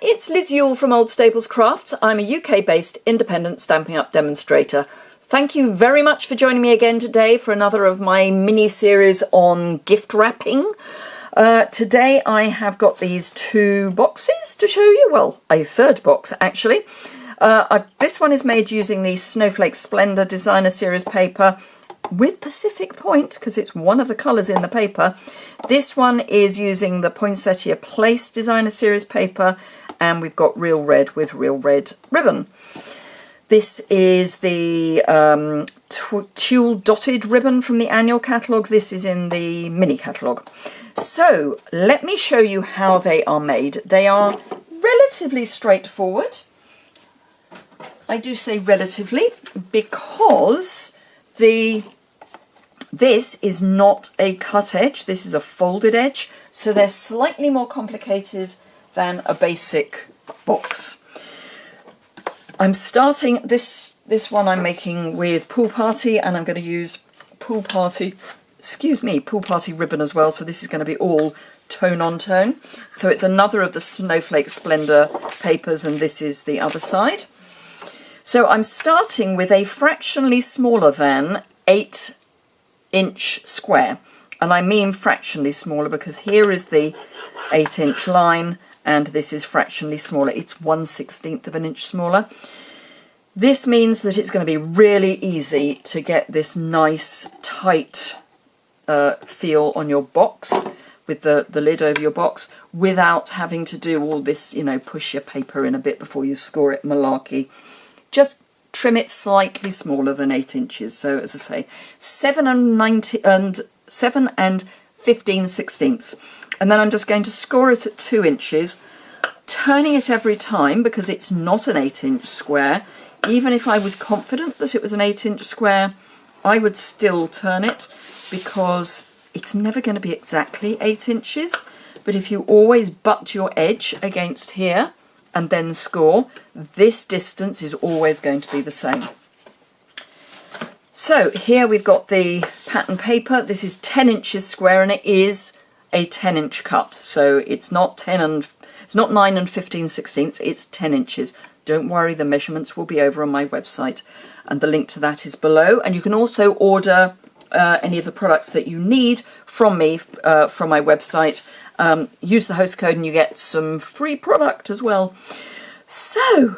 it's Liz Yuille from Old Staples Crafts. I'm a UK-based independent Stampin' Up! Demonstrator. Thank you very much for joining me again today for another of my mini-series on gift wrapping. Today I have got these two boxes to show you, well, a third box actually. This one is made using the Snowflake Splendour Designer Series paper with Pacific Point, because it's one of the colours in the paper. This one is using the Poinsettia Place Designer Series paper, and we've got Real Red with Real Red ribbon. This is the tulle dotted ribbon from the annual catalogue. This is in the mini catalogue. So let me show you how they are made. They are relatively straightforward. I do say relatively because this is not a cut edge, this is a folded edge, so they're slightly more complicated than a basic box. I'm starting this one I'm making with Pool Party, and I'm going to use Pool Party ribbon as well, so this is going to be all tone on tone. So it's another of the Snowflake Splendour papers, and this is the other side. So I'm starting with a fractionally smaller than 8-inch square, and I mean fractionally smaller because here is the 8-inch line and this is fractionally smaller. It's 1/16 of an inch smaller. This means that it's going to be really easy to get this nice tight feel on your box with the lid over your box without having to do all this, you know, push your paper in a bit before you score it malarkey. Just trim it slightly smaller than 8 inches. So as I say, 7 and 15/16. And then I'm just going to score it at 2 inches, turning it every time because it's not an 8-inch square. Even if I was confident that it was an 8-inch square, I would still turn it because it's never going to be exactly 8 inches. But if you always butt your edge against here and then score, this distance is always going to be the same. So here we've got the pattern paper. This is 10 inches square and it is a 10-inch cut. So it's not 9 and 15/16, it's 10 inches. Don't worry, the measurements will be over on my website and the link to that is below. And you can also order any of the products that you need from me from my website. Use the host code and you get some free product as well. So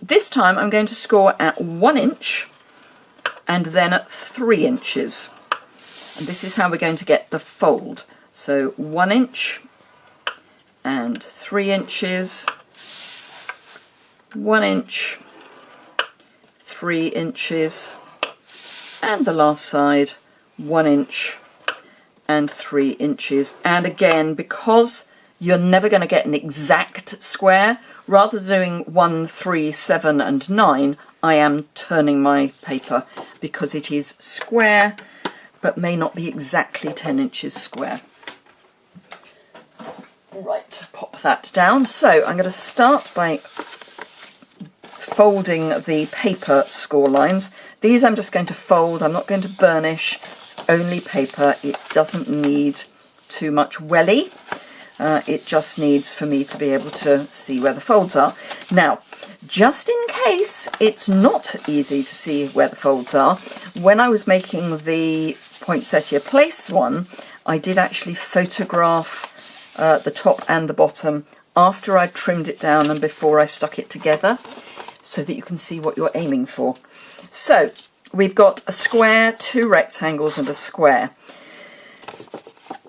this time I'm going to score at 1 inch and then at 3 inches. And this is how we're going to get the fold. So 1 inch and 3 inches, 1 inch, 3 inches, and the last side 1 inch and 3 inches. And again, because you're never going to get an exact square, rather than doing 1, 3, 7 and 9, I am turning my paper because it is square but may not be exactly 10 inches square. Right, pop that down. So I'm going to start by folding the paper score lines. These I'm just going to fold. I'm not going to burnish. It's only paper. It doesn't need too much welly. It just needs for me to be able to see where the folds are. Now, just in case it's not easy to see where the folds are, when I was making the Poinsettia Place one, I did actually photograph the top and the bottom after I trimmed it down and before I stuck it together, so that you can see what you're aiming for. So we've got a square, 2 rectangles and a square.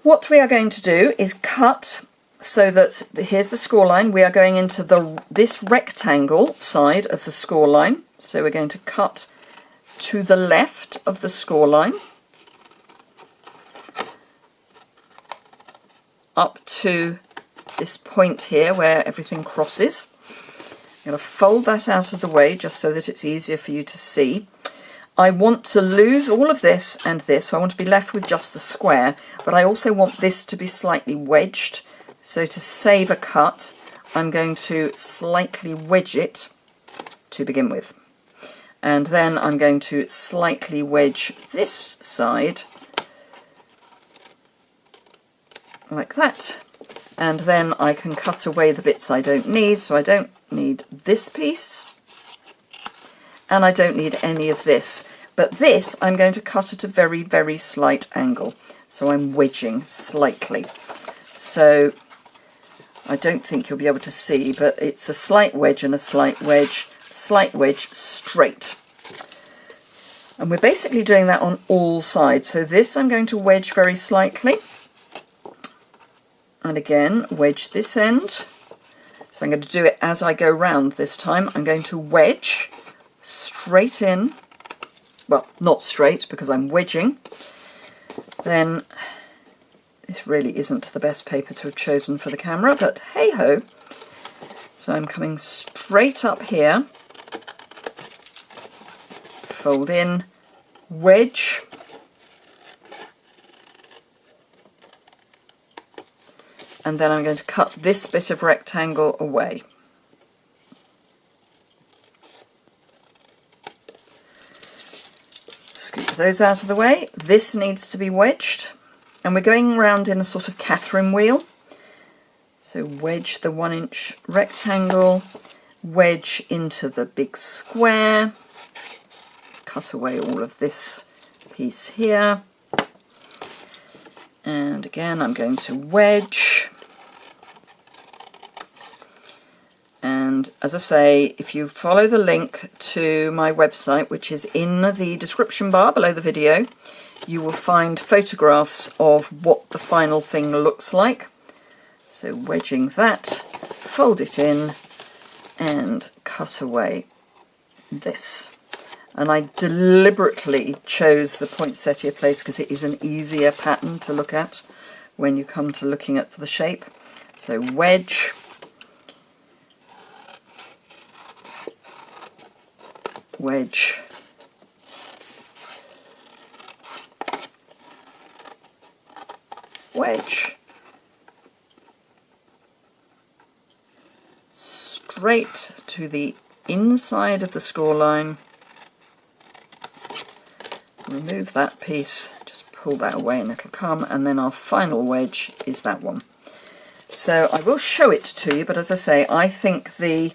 What we are going to do is cut so that here's the score line. We are going into this rectangle side of the score line. So we're going to cut to the left of the score line up to this point here where everything crosses. I'm going to fold that out of the way just so that it's easier for you to see. I want to lose all of this and this, so I want to be left with just the square, but I also want this to be slightly wedged. So to save a cut, I'm going to slightly wedge it to begin with. And then I'm going to slightly wedge this side like that. and then I can cut away the bits I don't need. So I don't need this piece, and I don't need any of this. But this I'm going to cut at a very, very slight angle. So I'm wedging slightly. So I don't think you'll be able to see, but it's a slight wedge and a slight wedge straight. And we're basically doing that on all sides. So this I'm going to wedge very slightly. And again, wedge this end. So I'm going to do it as I go round this time. I'm going to wedge straight in. Well, not straight because I'm wedging. Then, this really isn't the best paper to have chosen for the camera, but hey-ho. So I'm coming straight up here. Fold in, wedge. And then I'm going to cut this bit of rectangle away. Scoop those out of the way. This needs to be wedged. And we're going round in a sort of Catherine wheel. So wedge the 1-inch rectangle, wedge into the big square, cut away all of this piece here. And again, I'm going to wedge. And as I say, if you follow the link to my website, which is in the description bar below the video, you will find photographs of what the final thing looks like. So wedging that, fold it in, and cut away this. And I deliberately chose the Poinsettia place because it is an easier pattern to look at when you come to looking at the shape. So wedge, wedge, wedge, straight to the inside of the score line. Remove that piece, just pull that away and it'll come, and then our final wedge is that one. So I will show it to you, but as I say, I think the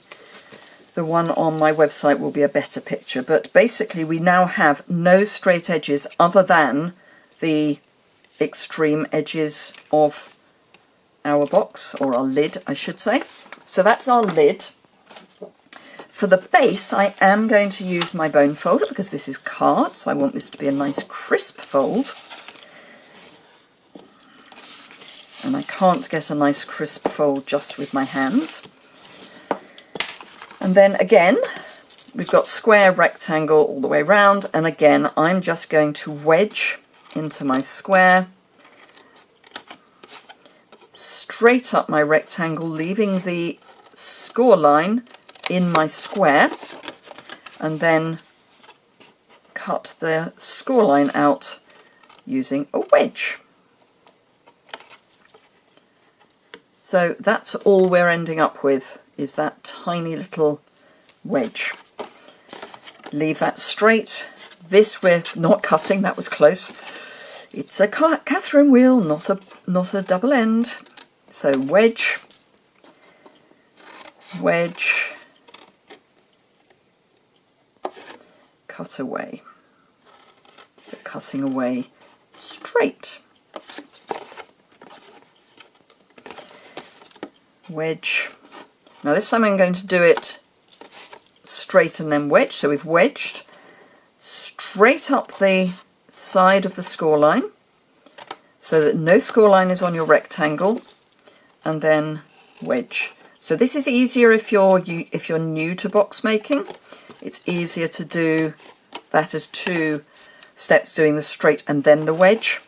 one on my website will be a better picture. But basically we now have no straight edges other than the extreme edges of our box, or our lid I should say. So that's our lid. For the base, I am going to use my bone folder because this is card, so I want this to be a nice crisp fold. And I can't get a nice crisp fold just with my hands. And then again, we've got square, rectangle all the way around, and again, I'm just going to wedge into my square, straight up my rectangle, leaving the score line in my square, and then cut the score line out using a wedge. So that's all we're ending up with, is that tiny little wedge. Leave that straight. This we're not cutting, that was close. It's a Catherine wheel, not a double end. So wedge, wedge, cut away, but cutting away straight. Wedge. Now this time I'm going to do it straight and then wedge. So we've wedged straight up the side of the score line so that no score line is on your rectangle, and then wedge. So this is easier if you're new to box making. It's easier to do that as 2 steps, doing the straight and then the wedge.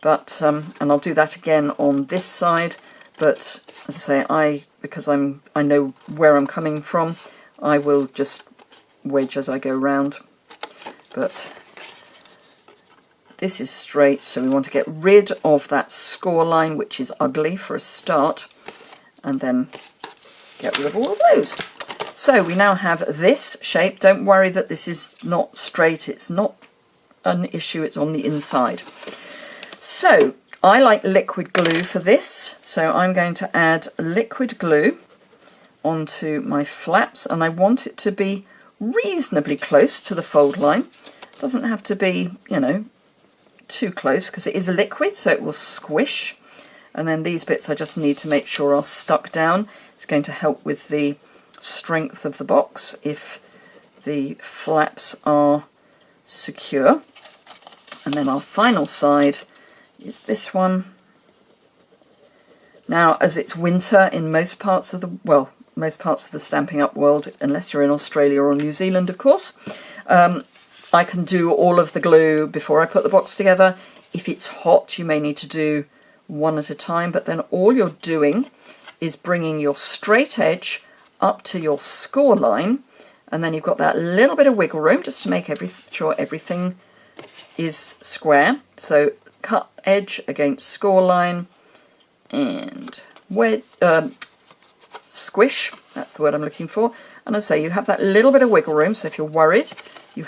But and I'll do that again on this side. But as I say, because I know where I'm coming from, I will just wedge as I go round. But this is straight, so we want to get rid of that score line, which is ugly for a start, and then get rid of all of those. So we now have this shape. Don't worry that this is not straight, it's not an issue, it's on the inside. So I like liquid glue for this, so I'm going to add liquid glue onto my flaps, and I want it to be reasonably close to the fold line. It doesn't have to be, you know, too close because it is a liquid, so it will squish. And then these bits I just need to make sure are stuck down. It's going to help with the strength of the box if the flaps are secure. And then our final side is this one. Now, as it's winter in most parts of the, well, most parts of the Stampin' Up! World, unless you're in Australia or New Zealand, of course, I can do all of the glue before I put the box together. If it's hot, you may need to do one at a time, but then all you're doing is bringing your straight edge up to your score line, and then you've got that little bit of wiggle room just to make sure everything is square. So cut edge against score line and squish, that's the word I'm looking for. And as I say, you have that little bit of wiggle room, so if you're worried, you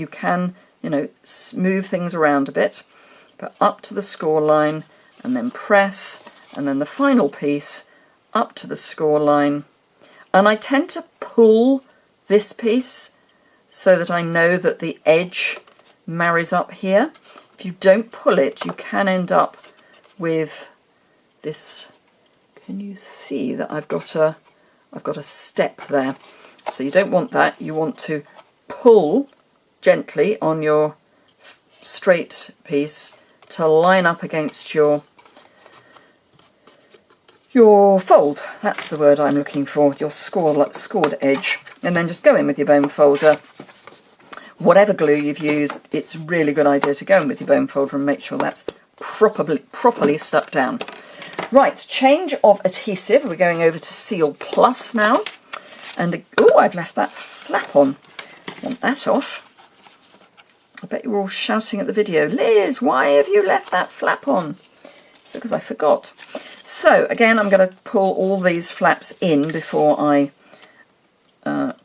can, you know, smooth things around a bit, but up to the score line and then press, and then the final piece up to the score line. And I tend to pull this piece so that I know that the edge marries up here. If you don't pull it, you can end up with this. Can you see that I've got a step there? So you don't want that. You want to pull gently on your straight piece to line up against your fold. That's the word I'm looking for, your scored edge. And then just go in with your bone folder. Whatever glue you've used, it's a really good idea to go in with your bone folder and make sure that's properly stuck down. Right, change of adhesive. We're going over to Seal Plus now. And, oh, I've left that flap on. I want that off. I bet you're all shouting at the video, Liz, why have you left that flap on? It's because I forgot. So, again, I'm going to pull all these flaps in before I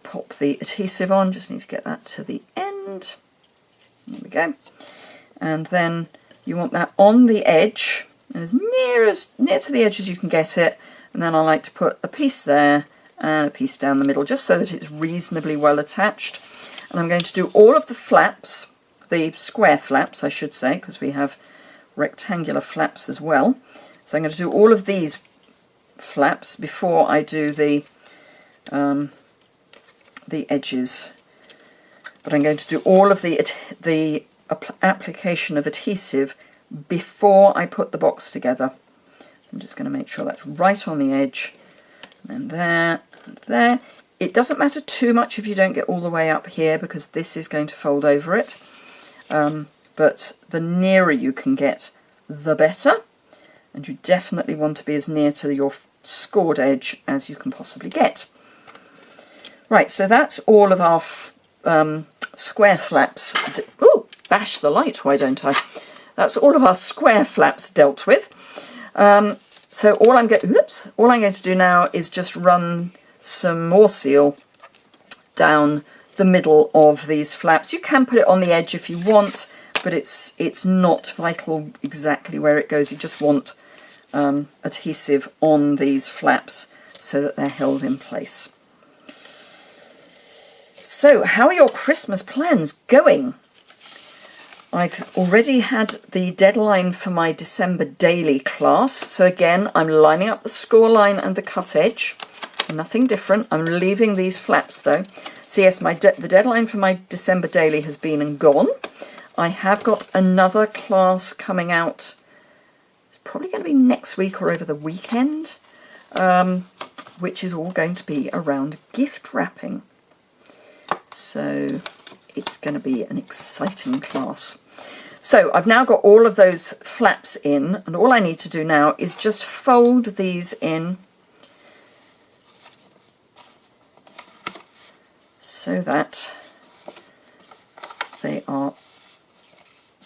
pop the adhesive on. Just need to get that to the end. There we go. And then you want that on the edge, and as near to the edge as you can get it. And then I like to put a piece there and a piece down the middle, just so that it's reasonably well attached. And I'm going to do all of the flaps, the square flaps, I should say, because we have rectangular flaps as well. So I'm going to do all of these flaps before I do the edges. But I'm going to do all of the application of adhesive before I put the box together. I'm just going to make sure that's right on the edge. And there, and there. It doesn't matter too much if you don't get all the way up here, because this is going to fold over it. But the nearer you can get, the better. And you definitely want to be as near to your scored edge as you can possibly get. Right, so that's all of our square flaps. Oh, bash the light, why don't I? That's all of our square flaps dealt with. So all I'm going to do now is just run some more seal down the middle of these flaps. You can put it on the edge if you want, but it's not vital exactly where it goes. You just want adhesive on these flaps so that they're held in place. So how are your Christmas plans going? I've already had the deadline for my December daily class. So again, I'm lining up the score line and the cut edge. Nothing different. I'm leaving these flaps though. So yes, the deadline for my December daily has been and gone. I have got another class coming out. It's probably going to be next week or over the weekend, which is all going to be around gift wrapping. So it's going to be an exciting class. So I've now got all of those flaps in, and all I need to do now is just fold these in so that they are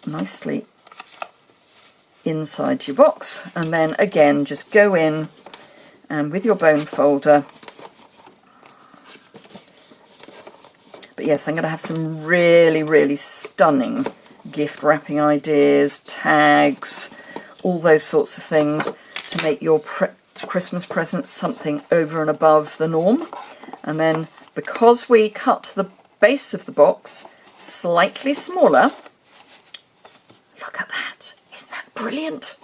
nicely inside your box. And then again, just go in and with your bone folder. But yes, I'm going to have some really, really stunning gift wrapping ideas, tags, all those sorts of things to make your Christmas presents something over and above the norm. And then because we cut the base of the box slightly smaller, look at that, isn't that brilliant?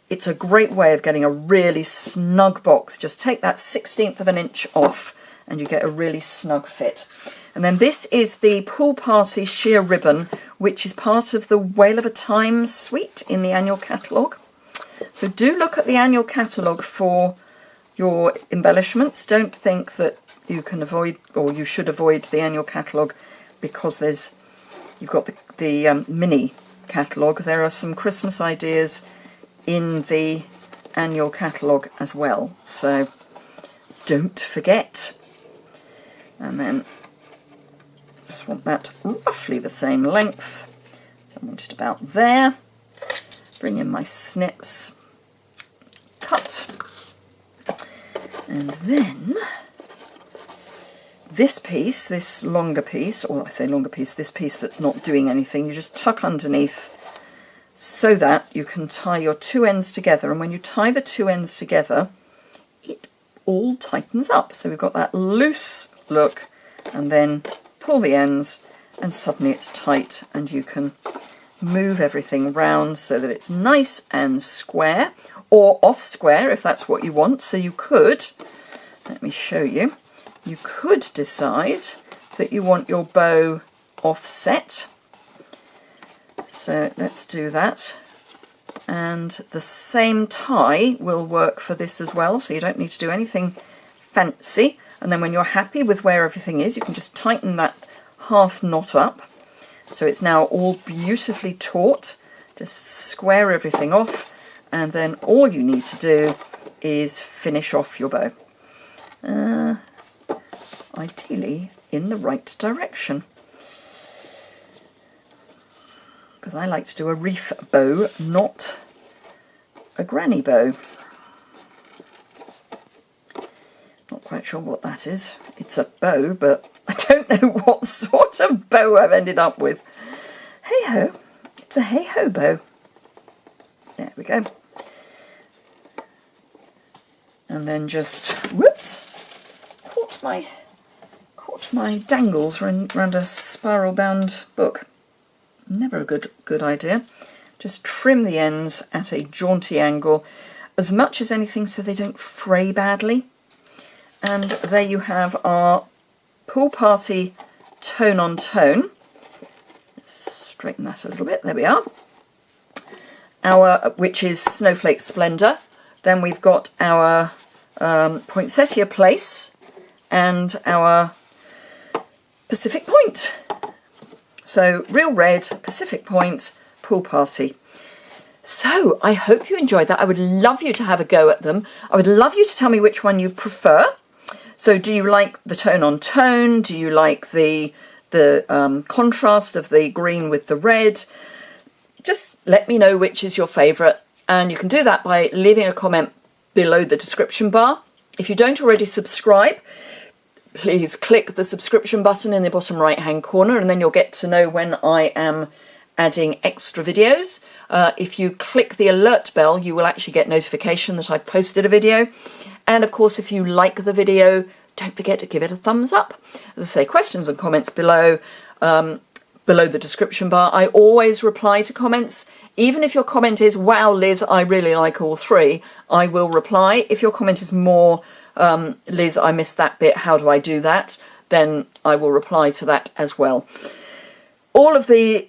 It's a great way of getting a really snug box. Just take that 1/16 of an inch off and you get a really snug fit. And then this is the Pool Party sheer ribbon, which is part of the Whale of a Time suite in the annual catalogue. So do look at the annual catalogue for your embellishments. Don't think that you can avoid, or you should avoid, the annual catalogue because you've got the mini catalogue. There are some Christmas ideas in the annual catalogue as well, so don't forget. And then just want that roughly the same length, so I want it about there. Bring in my snips, cut, and then this piece, this longer piece, or I say longer piece, this piece that's not doing anything, you just tuck underneath so that you can tie your two ends together. And when you tie the two ends together, it all tightens up. So we've got that loose look, and then pull the ends and suddenly it's tight, and you can move everything round so that it's nice and square, or off square if that's what you want. So you could, let me show you, you could decide that you want your bow offset. So let's do that. And the same tie will work for this as well, so you don't need to do anything fancy. And then when you're happy with where everything is, you can just tighten that half knot up. So it's now all beautifully taut. Just square everything off, and then all you need to do is finish off your bow. Ideally in the right direction, because I like to do a reef bow, not a granny bow. Not quite sure what that is. It's a bow, but I don't know what sort of bow I've ended up with. Hey ho, it's a hey ho bow. There we go. And then just, whoops, caught my dangles around a spiral bound book. Never a good idea. Just trim the ends at a jaunty angle as much as anything so they don't fray badly. And there you have our Pool Party tone on tone. Let's straighten that a little bit. There we are. Which is Snowflake Splendour. Then we've got our Poinsettia Place and our Pacific Point. So Real Red, Pacific Point, Pool Party. So I hope you enjoyed that. I would love you to have a go at them. I would love you to tell me which one you prefer. So do you like the tone on tone? Do you like the contrast of the green with the red? Just let me know which is your favourite, and you can do that by leaving a comment below the description bar. If you don't already subscribe, please click the subscription button in the bottom right hand corner, and then you'll get to know when I am adding extra videos. If you click the alert bell, you will actually get notification that I've posted a video. And of course, if you like the video, don't forget to give it a thumbs up. As I say, questions and comments below the description bar. I always reply to comments. Even if your comment is, wow, Liz, I really like all three, I will reply. If your comment is more, Liz, I missed that bit, how do I do that? Then I will reply to that as well. All of the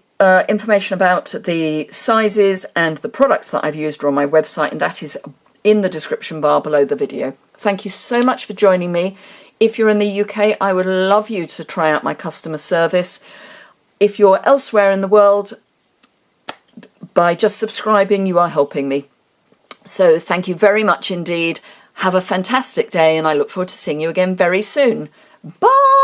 information about the sizes and the products that I've used are on my website, and that is in the description bar below the video. Thank you so much for joining me. If you're in the UK, I would love you to try out my customer service. If you're elsewhere in the world, by just subscribing, you are helping me. So thank you very much indeed. Have a fantastic day, and I look forward to seeing you again very soon. Bye!